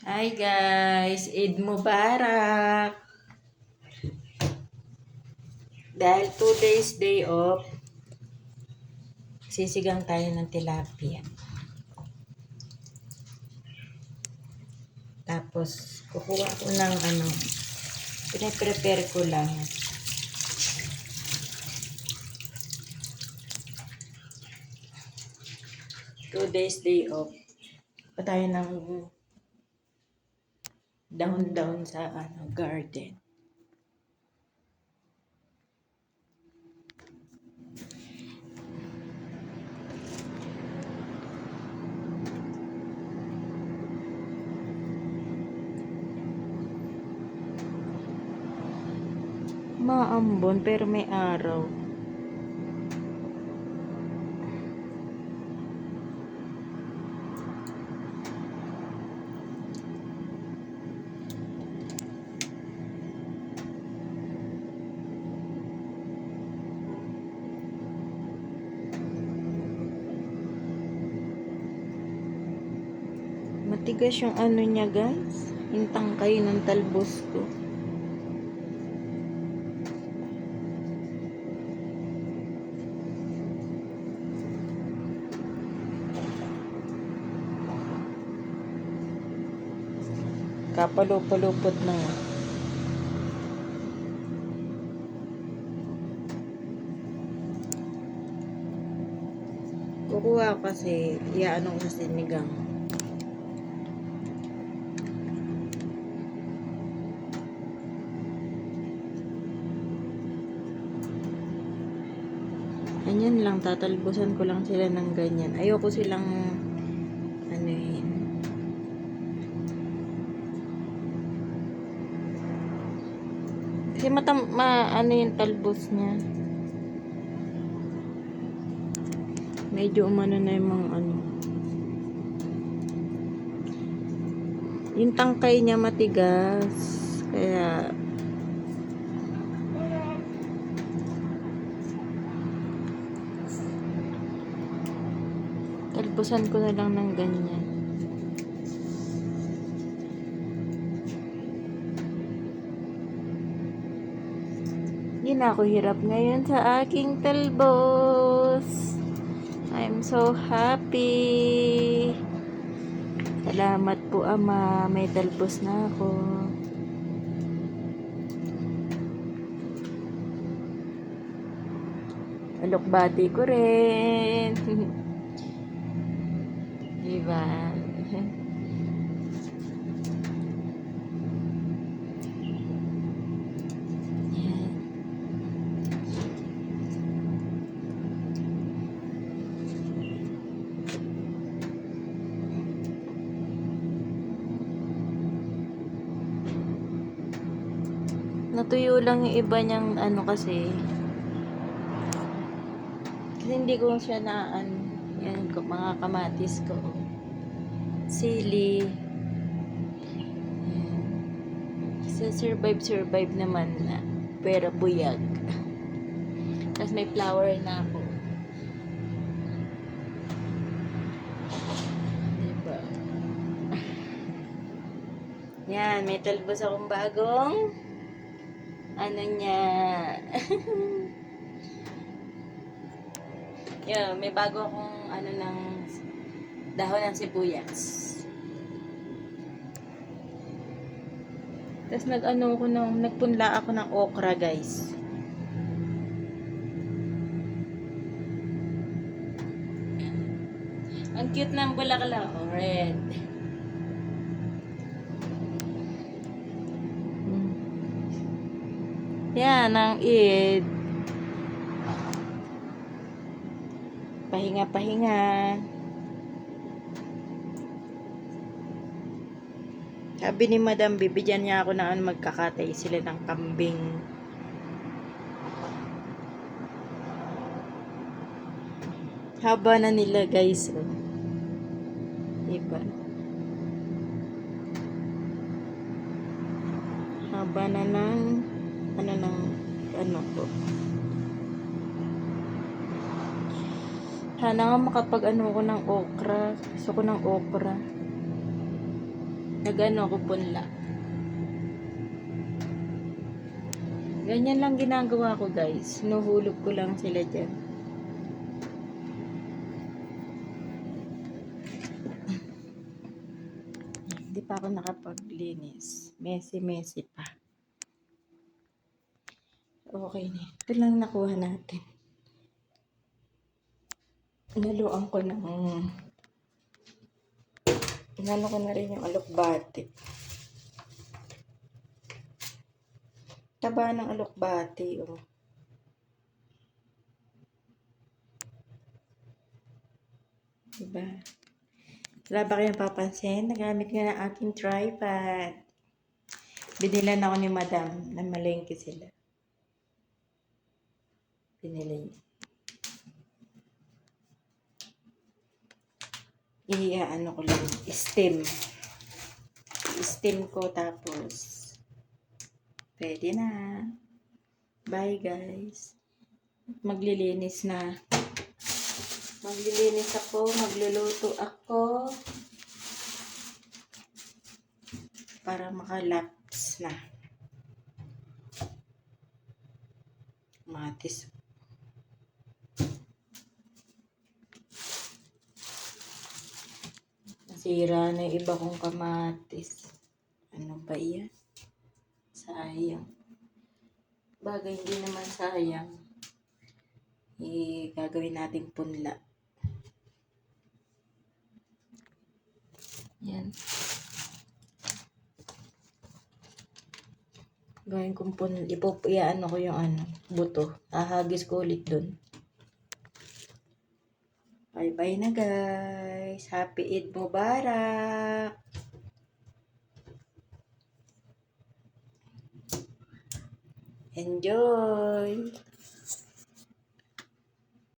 Hi guys, Eid Mubarak! Dahil 2 days day off, sisigang tayo ng tilapia. Tapos, kukuha ko ng pinaprepare ko lang. Two days day off. Pa tayo ng down sa garden. Maambon pero may araw. Matigas yung ano niya guys. Yung tangkay ng talbos ko. Kapalo-palupot na nga. Kukuha kasi, iyaano ko sa sinigang. Ganyan lang, tatalbusan ko lang sila ng ganyan. Ayoko silang ano yun. Kasi ano yung talbos niya. Medyo umano na yung mga ano. Yung tangkay niya matigas. Kaya talbusan ko na lang ng ganyan. Hindi na ako hirap ngayon sa aking talbos. I'm so happy. Salamat po Ama, may talbos na ako. Alokbati ko rin. Diba? Yan. Natuyo lang yung iba niyang ano kasi hindi ko siya na yan ko mga kamatis ko. Sili. Sa survive naman na. Pero buyag. Tapos may flower na ako. Diba? Yan, may talbos akong bagong ano niya. Yan, may bago akong ano ng dahon ng sibuyas. Tapos nagpunla ako ng okra guys. Ang cute ng bulaklak, oh, red. Yan, ang Eid. Pahinga-pahinga. Sabi ni Madam, bibigyan niya ako na magkakatay sila ng kambing. Haba na nila guys. Oh. Diba? Haba na ng ano ko. Sana nga makapag ko ng okra. Gusto ko ng okra. Nag-ano ko punla. Ganyan lang ginagawa ko guys. Hinuhulog ko lang sila dyan. Hindi pa ako nakapaglinis. Messy pa. Okay na. Ito lang nakuha natin. Naluan ko ng... Inano ko na rin yung alokbati. Taba ng alokbati, oh. Diba? Wala ba kayong papansin? Nagamit nga ng aking tripod. Binilan ako ni madam na malengke sila. Binili niya. Ano ko lang, steam. Steam ko tapos pwede na. Bye guys. Maglilinis na. Maglilinis ako, magluluto ako para makalaps na. Matis. Nasira na yung iba kong kamatis. Ano ba yan? Sayang. Bagay hindi naman sayang. Gagawin nating punla. Yan. Gawin kong punla. Ano ko yung buto. Ahagis ko ulit dun. Bye-bye na guys. Happy Eid Mubarak. Enjoy.